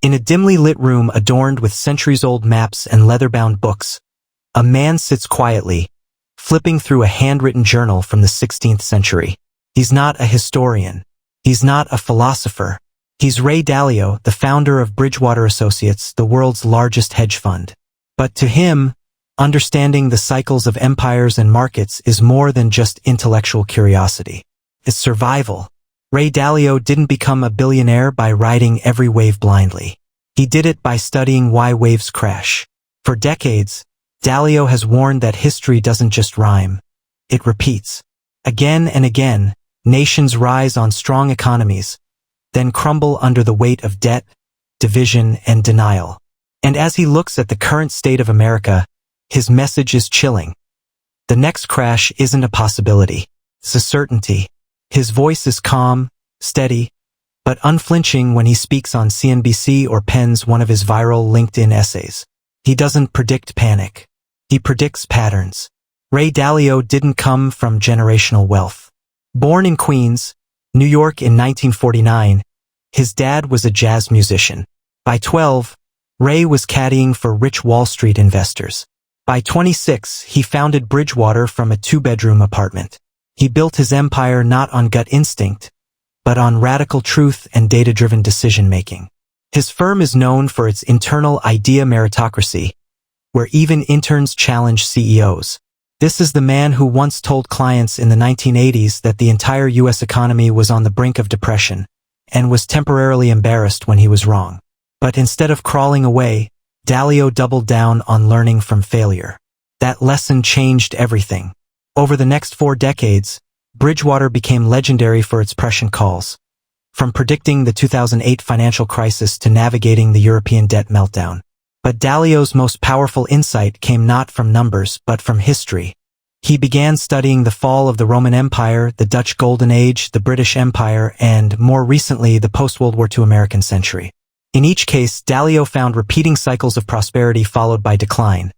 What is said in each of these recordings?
In a dimly lit room adorned with centuries-old maps and leather-bound books, a man sits quietly, flipping through a handwritten journal from the 16th century. He's not a historian. He's not a philosopher. He's Ray Dalio, the founder of Bridgewater Associates, the world's largest hedge fund. But to him, understanding the cycles of empires and markets is more than just intellectual curiosity. It's survival. Ray Dalio didn't become a billionaire by riding every wave blindly. He did it by studying why waves crash. For decades, Dalio has warned that history doesn't just rhyme. It repeats. Again and again, nations rise on strong economies, then crumble under the weight of debt, division, and denial. And as he looks at the current state of America, his message is chilling. The next crash isn't a possibility. It's a certainty. His voice is calm, steady, but unflinching when he speaks on CNBC or pens one of his viral LinkedIn essays. He doesn't predict panic. He predicts patterns. Ray Dalio didn't come from generational wealth. Born in Queens, New York in 1949, his dad was a jazz musician. By 12, Ray was caddying for rich Wall Street investors. By 26, he founded Bridgewater from a two-bedroom apartment. He built his empire not on gut instinct, but on radical truth and data-driven decision-making. His firm is known for its internal idea meritocracy, where even interns challenge CEOs. This is the man who once told clients in the 1980s that the entire U.S. economy was on the brink of depression, and was temporarily embarrassed when he was wrong. But instead of crawling away, Dalio doubled down on learning from failure. That lesson changed everything. Over the next 4 decades, Bridgewater became legendary for its prescient calls, from predicting the 2008 financial crisis to navigating the European debt meltdown. But Dalio's most powerful insight came not from numbers, but from history. He began studying the fall of the Roman Empire, the Dutch Golden Age, the British Empire, and, more recently, the post-World War II American century. In each case, Dalio found repeating cycles of prosperity followed by decline.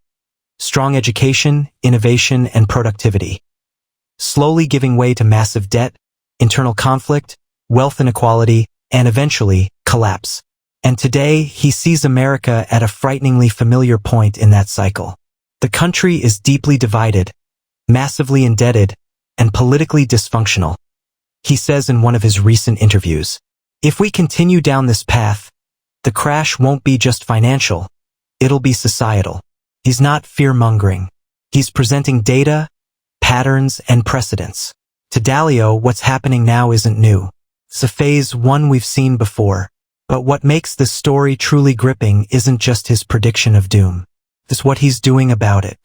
Strong education, innovation, and productivity, slowly giving way to massive debt, internal conflict, wealth inequality, and eventually, collapse. And today, he sees America at a frighteningly familiar point in that cycle. The country is deeply divided, massively indebted, and politically dysfunctional. He says in one of his recent interviews, "If we continue down this path, the crash won't be just financial, it'll be societal." He's not fear-mongering. He's presenting data, patterns, and precedents. To Dalio, what's happening now isn't new. It's a phase one we've seen before. But what makes this story truly gripping isn't just his prediction of doom. It's what he's doing about it.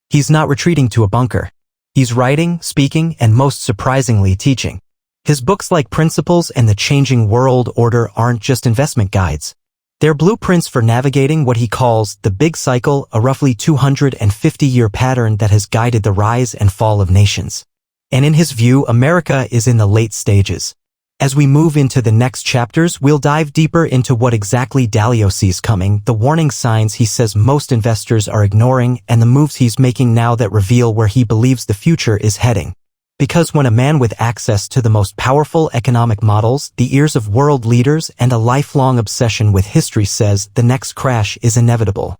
He's not retreating to a bunker. He's writing, speaking, and most surprisingly, teaching. His books like Principles and The Changing World Order aren't just investment guides. They're blueprints for navigating what he calls the big cycle, a roughly 250-year pattern that has guided the rise and fall of nations. And in his view, America is in the late stages. As we move into the next chapters, we'll dive deeper into what exactly Dalio sees coming, the warning signs he says most investors are ignoring, and the moves he's making now that reveal where he believes the future is heading. Because when a man with access to the most powerful economic models, the ears of world leaders, and a lifelong obsession with history says the next crash is inevitable,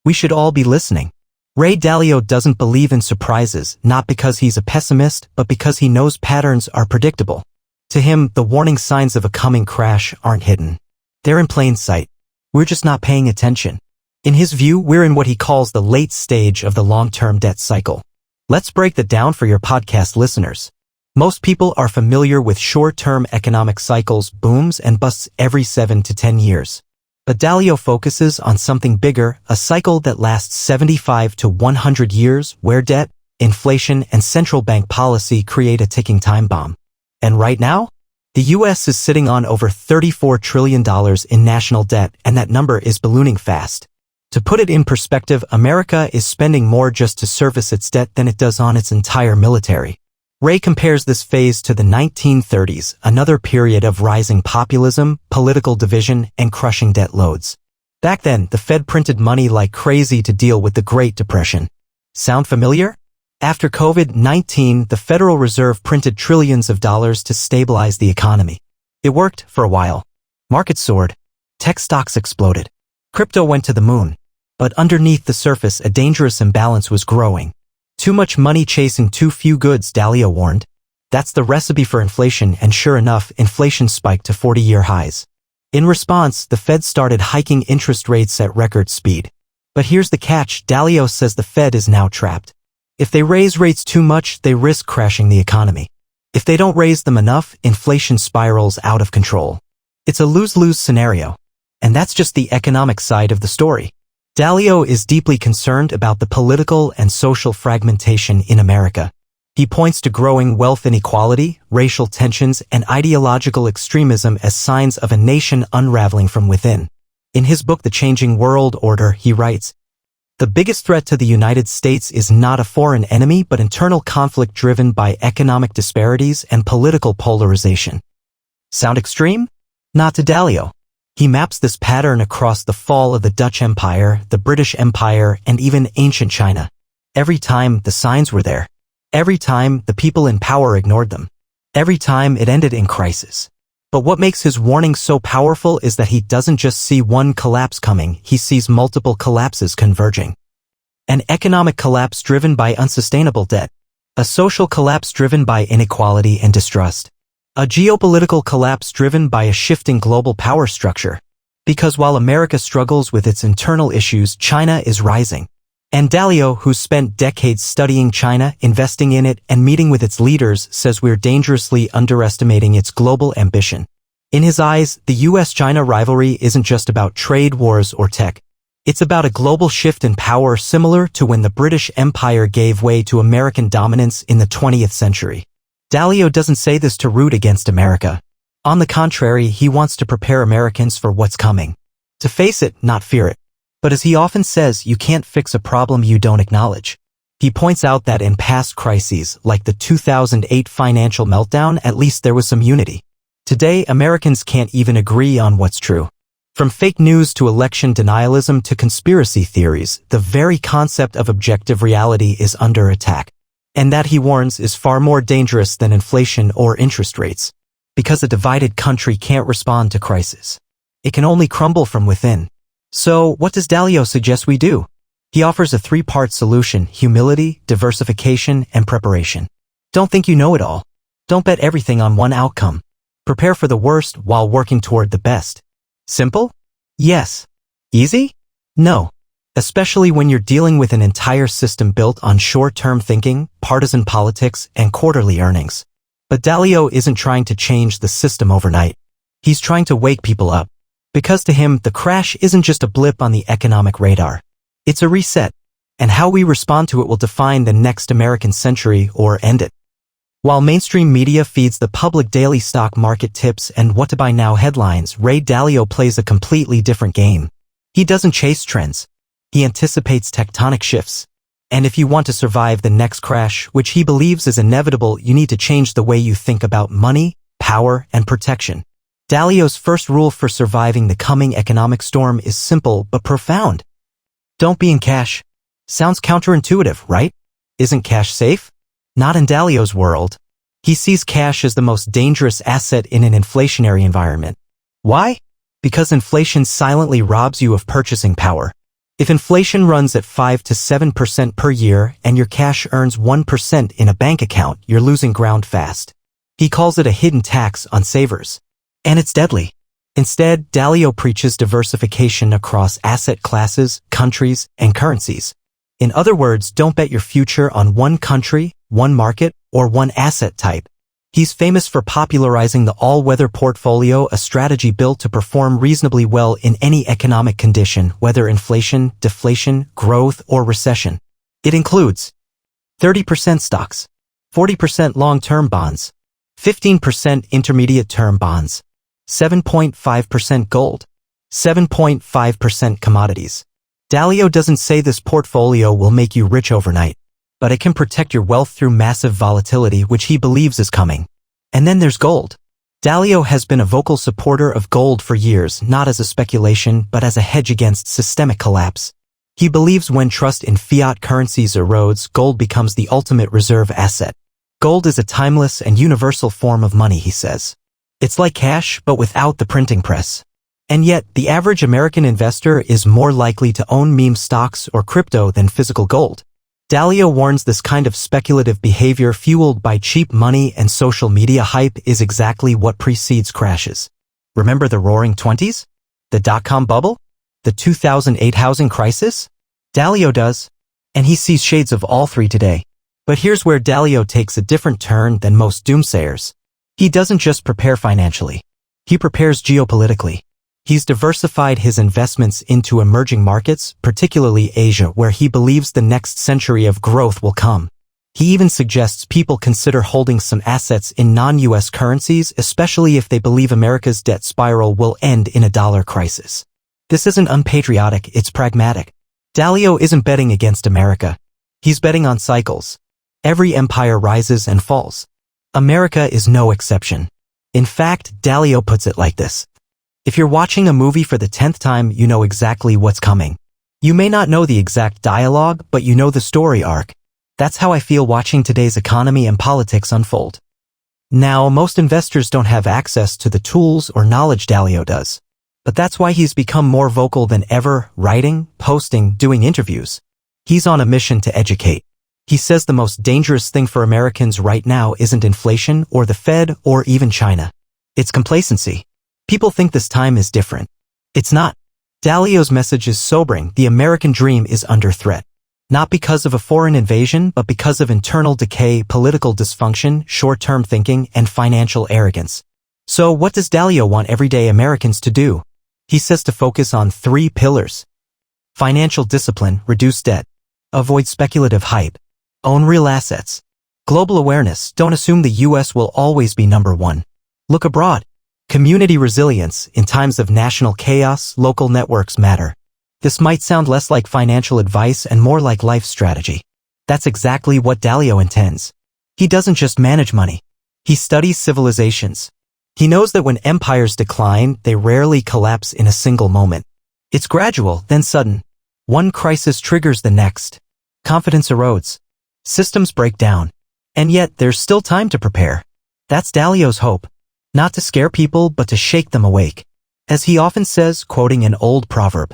we should all be listening. Ray Dalio doesn't believe in surprises, not because he's a pessimist, but because he knows patterns are predictable. To him, the warning signs of a coming crash aren't hidden. They're in plain sight. We're just not paying attention. In his view, we're in what he calls the late stage of the long-term debt cycle. Let's break that down for your podcast listeners. Most people are familiar with short-term economic cycles, booms and busts every 7 to 10 years. But Dalio focuses on something bigger, a cycle that lasts 75 to 100 years, where debt, inflation, and central bank policy create a ticking time bomb. And right now, the U.S. is sitting on over $34 trillion in national debt, and that number is ballooning fast. To put it in perspective, America is spending more just to service its debt than it does on its entire military. Ray compares this phase to the 1930s, another period of rising populism, political division, and crushing debt loads. Back then, the Fed printed money like crazy to deal with the Great Depression. Sound familiar? After COVID-19, the Federal Reserve printed trillions of dollars to stabilize the economy. It worked for a while. Markets soared. Tech stocks exploded. Crypto went to the moon. But underneath the surface, a dangerous imbalance was growing. Too much money chasing too few goods, Dalio warned. That's the recipe for inflation, and sure enough, inflation spiked to 40-year highs. In response, the Fed started hiking interest rates at record speed. But here's the catch, Dalio says the Fed is now trapped. If they raise rates too much, they risk crashing the economy. If they don't raise them enough, inflation spirals out of control. It's a lose-lose scenario. And that's just the economic side of the story. Dalio is deeply concerned about the political and social fragmentation in America. He points to growing wealth inequality, racial tensions, and ideological extremism as signs of a nation unraveling from within. In his book The Changing World Order, he writes, "The biggest threat to the United States is not a foreign enemy but internal conflict driven by economic disparities and political polarization." Sound extreme? Not to Dalio. He maps this pattern across the fall of the Dutch Empire, the British Empire, and even ancient China. Every time, the signs were there. Every time, the people in power ignored them. Every time, it ended in crisis. But what makes his warning so powerful is that he doesn't just see one collapse coming, he sees multiple collapses converging. An economic collapse driven by unsustainable debt. A social collapse driven by inequality and distrust. A geopolitical collapse driven by a shifting global power structure. Because while America struggles with its internal issues, China is rising. And Dalio, who's spent decades studying China, investing in it, and meeting with its leaders, says we're dangerously underestimating its global ambition. In his eyes, the US-China rivalry isn't just about trade wars or tech. It's about a global shift in power similar to when the British Empire gave way to American dominance in the 20th century. Dalio doesn't say this to root against America. On the contrary, he wants to prepare Americans for what's coming. To face it, not fear it. But as he often says, you can't fix a problem you don't acknowledge. He points out that in past crises, like the 2008 financial meltdown, at least there was some unity. Today, Americans can't even agree on what's true. From fake news to election denialism to conspiracy theories, the very concept of objective reality is under attack. And that, he warns, is far more dangerous than inflation or interest rates. Because a divided country can't respond to crisis. It can only crumble from within. So, what does Dalio suggest we do? He offers a three-part solution: humility, diversification, and preparation. Don't think you know it all. Don't bet everything on one outcome. Prepare for the worst while working toward the best. Simple? Yes. Easy? No. Especially when you're dealing with an entire system built on short-term thinking, partisan politics, and quarterly earnings. But Dalio isn't trying to change the system overnight. He's trying to wake people up. Because to him, the crash isn't just a blip on the economic radar. It's a reset. And how we respond to it will define the next American century or end it. While mainstream media feeds the public daily stock market tips and what to buy now headlines, Ray Dalio plays a completely different game. He doesn't chase trends. He anticipates tectonic shifts. And if you want to survive the next crash, which he believes is inevitable, you need to change the way you think about money, power, and protection. Dalio's first rule for surviving the coming economic storm is simple but profound. Don't be in cash. Sounds counterintuitive, right? Isn't cash safe? Not in Dalio's world. He sees cash as the most dangerous asset in an inflationary environment. Why? Because inflation silently robs you of purchasing power. If inflation runs at 5 to 7% per year and your cash earns 1% in a bank account, you're losing ground fast. He calls it a hidden tax on savers. And it's deadly. Instead, Dalio preaches diversification across asset classes, countries, and currencies. In other words, don't bet your future on one country, one market, or one asset type. He's famous for popularizing the all-weather portfolio, a strategy built to perform reasonably well in any economic condition, whether inflation, deflation, growth, or recession. It includes 30% stocks, 40% long-term bonds, 15% intermediate-term bonds, 7.5% gold, 7.5% commodities. Dalio doesn't say this portfolio will make you rich overnight, but it can protect your wealth through massive volatility, which he believes is coming. And then there's gold. Dalio has been a vocal supporter of gold for years, not as a speculation, but as a hedge against systemic collapse. He believes when trust in fiat currencies erodes, gold becomes the ultimate reserve asset. Gold is a timeless and universal form of money, he says. It's like cash, but without the printing press. And yet, the average American investor is more likely to own meme stocks or crypto than physical gold. Dalio warns this kind of speculative behavior fueled by cheap money and social media hype is exactly what precedes crashes. Remember the Roaring '20s? The dot-com bubble? The 2008 housing crisis? Dalio does. And he sees shades of all three today. But here's where Dalio takes a different turn than most doomsayers. He doesn't just prepare financially. He prepares geopolitically. He's diversified his investments into emerging markets, particularly Asia, where he believes the next century of growth will come. He even suggests people consider holding some assets in non-US currencies, especially if they believe America's debt spiral will end in a dollar crisis. This isn't unpatriotic, it's pragmatic. Dalio isn't betting against America. He's betting on cycles. Every empire rises and falls. America is no exception. In fact, Dalio puts it like this. If you're watching a movie for the 10th time, you know exactly what's coming. You may not know the exact dialogue, but you know the story arc. That's how I feel watching today's economy and politics unfold. Now, most investors don't have access to the tools or knowledge Dalio does. But that's why he's become more vocal than ever, writing, posting, doing interviews. He's on a mission to educate. He says the most dangerous thing for Americans right now isn't inflation or the Fed or even China. It's complacency. People think this time is different. It's not. Dalio's message is sobering. The American dream is under threat. Not because of a foreign invasion, but because of internal decay, political dysfunction, short-term thinking, and financial arrogance. So what does Dalio want everyday Americans to do? He says to focus on 3 pillars. Financial discipline, reduce debt. Avoid speculative hype. Own real assets. Global awareness, don't assume the US will always be number 1. Look abroad. Community resilience, in times of national chaos, local networks matter. This might sound less like financial advice and more like life strategy. That's exactly what Dalio intends. He doesn't just manage money. He studies civilizations. He knows that when empires decline, they rarely collapse in a single moment. It's gradual, then sudden. One crisis triggers the next. Confidence erodes. Systems break down. And yet, there's still time to prepare. That's Dalio's hope. Not to scare people, but to shake them awake. As he often says, quoting an old proverb,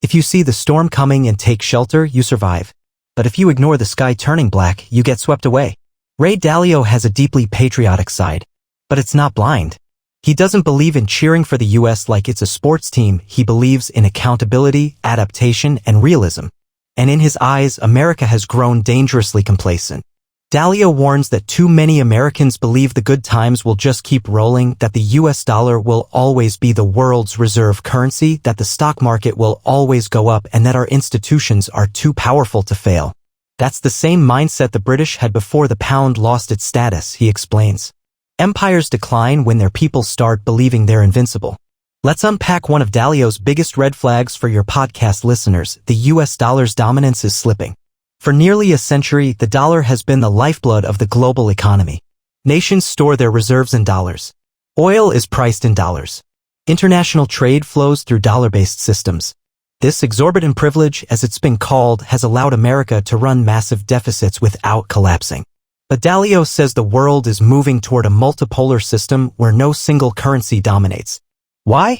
"If you see the storm coming and take shelter, you survive. But if you ignore the sky turning black, you get swept away." Ray Dalio has a deeply patriotic side. But it's not blind. He doesn't believe in cheering for the US like it's a sports team. He believes in accountability, adaptation, and realism. And in his eyes, America has grown dangerously complacent. Dalio warns that too many Americans believe the good times will just keep rolling, that the US dollar will always be the world's reserve currency, that the stock market will always go up, and that our institutions are too powerful to fail. That's the same mindset the British had before the pound lost its status, he explains. Empires decline when their people start believing they're invincible. Let's unpack one of Dalio's biggest red flags for your podcast listeners. The US dollar's dominance is slipping. For nearly a century, the dollar has been the lifeblood of the global economy. Nations store their reserves in dollars. Oil is priced in dollars. International trade flows through dollar-based systems. This exorbitant privilege, as it's been called, has allowed America to run massive deficits without collapsing. But Dalio says the world is moving toward a multipolar system where no single currency dominates. Why?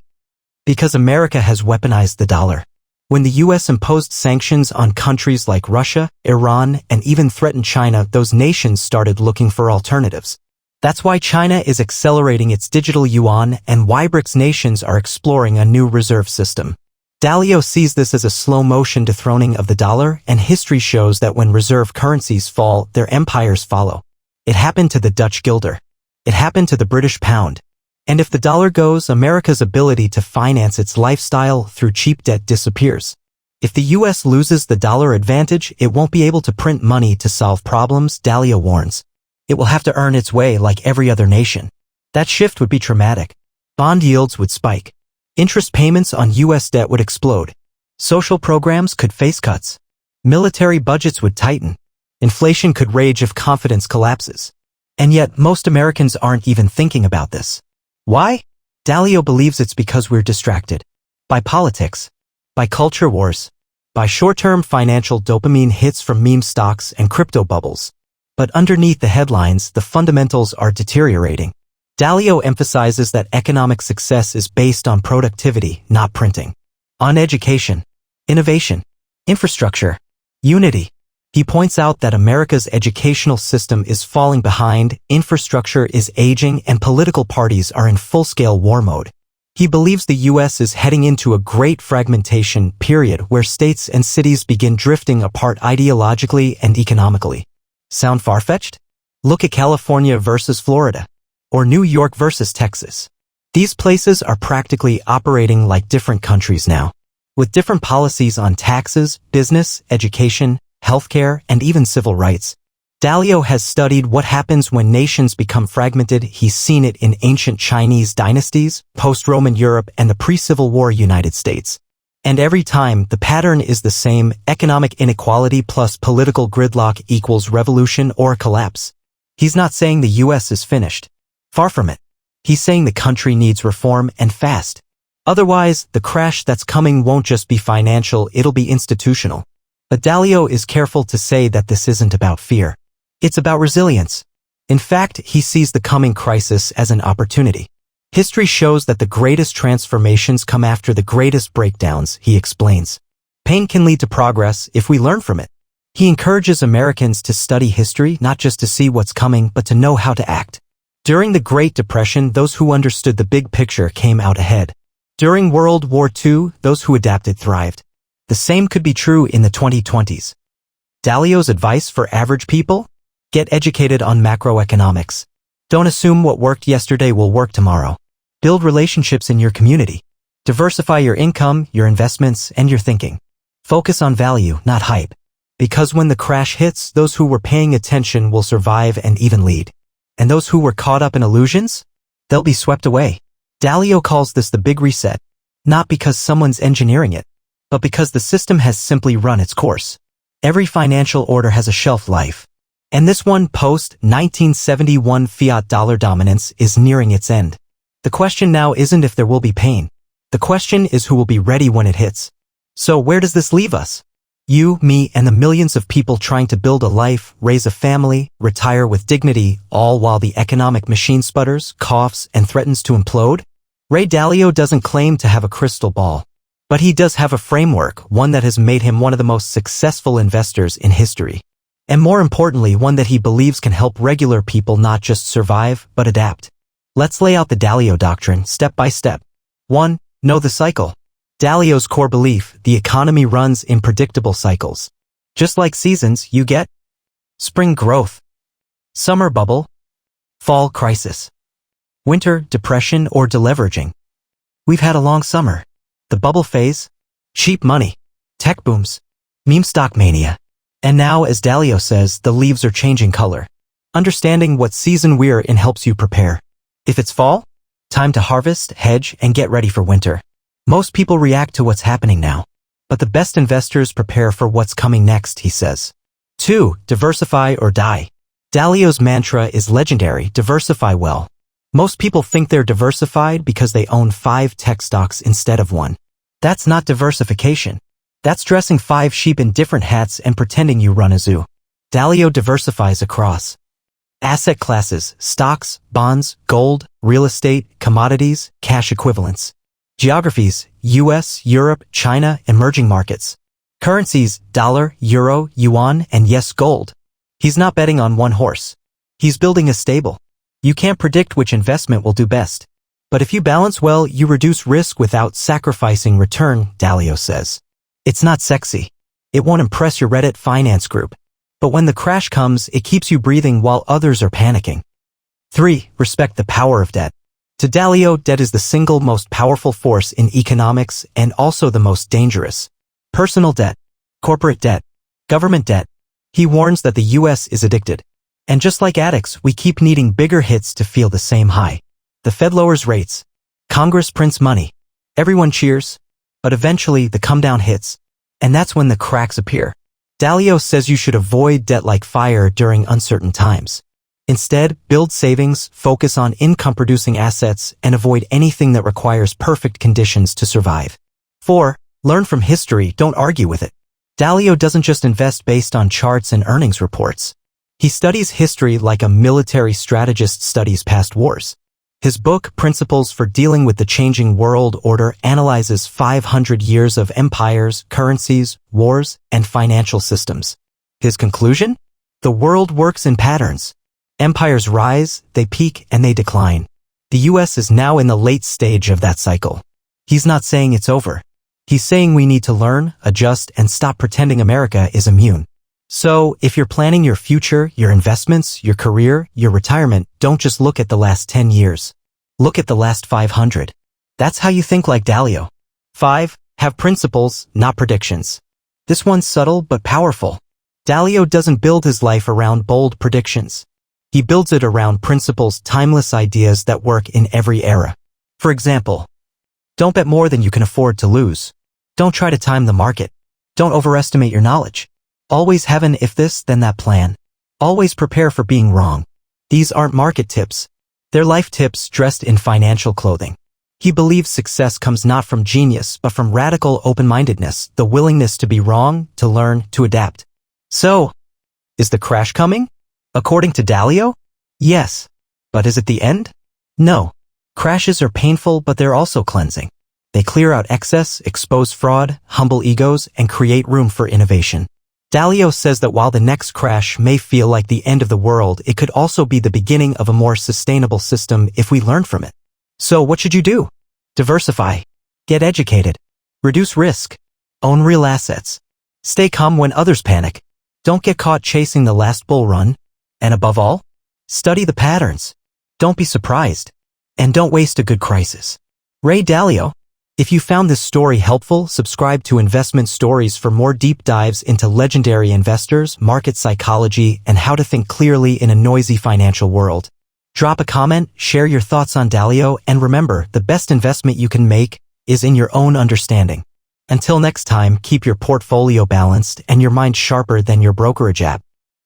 Because America has weaponized the dollar. When the US imposed sanctions on countries like Russia, Iran, and even threatened China, those nations started looking for alternatives. That's why China is accelerating its digital yuan and why BRICS nations are exploring a new reserve system. Dalio sees this as a slow-motion dethroning of the dollar, and history shows that when reserve currencies fall, their empires follow. It happened to the Dutch guilder. It happened to the British pound. And if the dollar goes, America's ability to finance its lifestyle through cheap debt disappears. If the US loses the dollar advantage, it won't be able to print money to solve problems, Dalio warns. It will have to earn its way like every other nation. That shift would be traumatic. Bond yields would spike. Interest payments on US debt would explode. Social programs could face cuts. Military budgets would tighten. Inflation could rage if confidence collapses. And yet, most Americans aren't even thinking about this. Why? Dalio believes it's because we're distracted. By politics. By culture wars. By short-term financial dopamine hits from meme stocks and crypto bubbles. But underneath the headlines, the fundamentals are deteriorating. Dalio emphasizes that economic success is based on productivity, not printing. On education, innovation, infrastructure, unity. He points out that America's educational system is falling behind, infrastructure is aging, and political parties are in full-scale war mode. He believes the U.S. is heading into a great fragmentation period where states and cities begin drifting apart ideologically and economically. Sound far-fetched? Look at California versus Florida, or New York versus Texas. These places are practically operating like different countries now, with different policies on taxes, business, education, healthcare, and even civil rights. Dalio has studied what happens when nations become fragmented. He's seen it in ancient Chinese dynasties, post-Roman Europe, and the pre-Civil War United States. And every time, the pattern is the same: economic inequality plus political gridlock equals revolution or collapse. He's not saying the U.S. is finished. Far from it. He's saying the country needs reform, and fast. Otherwise, the crash that's coming won't just be financial, it'll be institutional. But Dalio is careful to say that this isn't about fear. It's about resilience. In fact, he sees the coming crisis as an opportunity. History shows that the greatest transformations come after the greatest breakdowns, he explains. Pain can lead to progress if we learn from it. He encourages Americans to study history not just to see what's coming, but to know how to act. During the Great Depression, those who understood the big picture came out ahead. During World War II, those who adapted thrived. The same could be true in the 2020s. Dalio's advice for average people? Get educated on macroeconomics. Don't assume what worked yesterday will work tomorrow. Build relationships in your community. Diversify your income, your investments, and your thinking. Focus on value, not hype. Because when the crash hits, those who were paying attention will survive and even lead. And those who were caught up in illusions? They'll be swept away. Dalio calls this the Big Reset, not because someone's engineering it, but because the system has simply run its course. Every financial order has a shelf life. And this one, post-1971 fiat dollar dominance, is nearing its end. The question now isn't if there will be pain. The question is who will be ready when it hits. So where does this leave us? You, me, and the millions of people trying to build a life, raise a family, retire with dignity, all while the economic machine sputters, coughs, and threatens to implode? Ray Dalio doesn't claim to have a crystal ball. But he does have a framework, one that has made him one of the most successful investors in history. And more importantly, one that he believes can help regular people not just survive, but adapt. Let's lay out the Dalio doctrine, step by step. 1. Know the cycle. Dalio's core belief: the economy runs in predictable cycles. Just like seasons, you get spring growth, summer bubble, fall crisis, winter depression or deleveraging. We've had a long summer. The bubble phase, cheap money, tech booms, meme stock mania. And now, as Dalio says, the leaves are changing color. Understanding what season we're in helps you prepare. If it's fall, time to harvest, hedge, and get ready for winter. Most people react to what's happening now. But the best investors prepare for what's coming next, he says. 2. Diversify or die. Dalio's mantra is legendary: diversify well. Most people think they're diversified because they own 5 tech stocks instead of 1. That's not diversification. That's dressing 5 sheep in different hats and pretending you run a zoo. Dalio diversifies across asset classes: stocks, bonds, gold, real estate, commodities, cash equivalents. Geographies: US, Europe, China, emerging markets. Currencies: dollar, euro, yuan, and yes, gold. He's not betting on one horse. He's building a stable. You can't predict which investment will do best. But if you balance well, you reduce risk without sacrificing return, Dalio says. It's not sexy. It won't impress your Reddit finance group. But when the crash comes, it keeps you breathing while others are panicking. 3. Respect the power of debt. To Dalio, debt is the single most powerful force in economics and also the most dangerous. Personal debt, corporate debt, government debt. He warns that the U.S. is addicted. And just like addicts, we keep needing bigger hits to feel the same high. The Fed lowers rates. Congress prints money. Everyone cheers. But eventually, the come-down hits. And that's when the cracks appear. Dalio says you should avoid debt like fire during uncertain times. Instead, build savings, focus on income-producing assets, and avoid anything that requires perfect conditions to survive. 4. Learn from history, don't argue with it. Dalio doesn't just invest based on charts and earnings reports. He studies history like a military strategist studies past wars. His book, Principles for Dealing with the Changing World Order, analyzes 500 years of empires, currencies, wars, and financial systems. His conclusion? The world works in patterns. Empires rise, they peak, and they decline. The US is now in the late stage of that cycle. He's not saying it's over. He's saying we need to learn, adjust, and stop pretending America is immune. So, if you're planning your future, your investments, your career, your retirement, don't just look at the last 10 years. Look at the last 500. That's how you think like Dalio. 5. Have principles, not predictions. This one's subtle but powerful. Dalio doesn't build his life around bold predictions. He builds it around principles, timeless ideas that work in every era. For example, don't bet more than you can afford to lose. Don't try to time the market. Don't overestimate your knowledge. Always have an if this, then that plan. Always prepare for being wrong. These aren't market tips. They're life tips dressed in financial clothing. He believes success comes not from genius, but from radical open-mindedness, the willingness to be wrong, to learn, to adapt. So, is the crash coming? According to Dalio? Yes. But is it the end? No. Crashes are painful, but they're also cleansing. They clear out excess, expose fraud, humble egos, and create room for innovation. Dalio says that while the next crash may feel like the end of the world, it could also be the beginning of a more sustainable system if we learn from it. So what should you do? Diversify. Get educated. Reduce risk. Own real assets. Stay calm when others panic. Don't get caught chasing the last bull run. And above all, study the patterns. Don't be surprised. And don't waste a good crisis. Ray Dalio. If you found this story helpful, subscribe to Investment Stories for more deep dives into legendary investors, market psychology, and how to think clearly in a noisy financial world. Drop a comment, share your thoughts on Dalio, and remember, the best investment you can make is in your own understanding. Until next time, keep your portfolio balanced and your mind sharper than your brokerage app.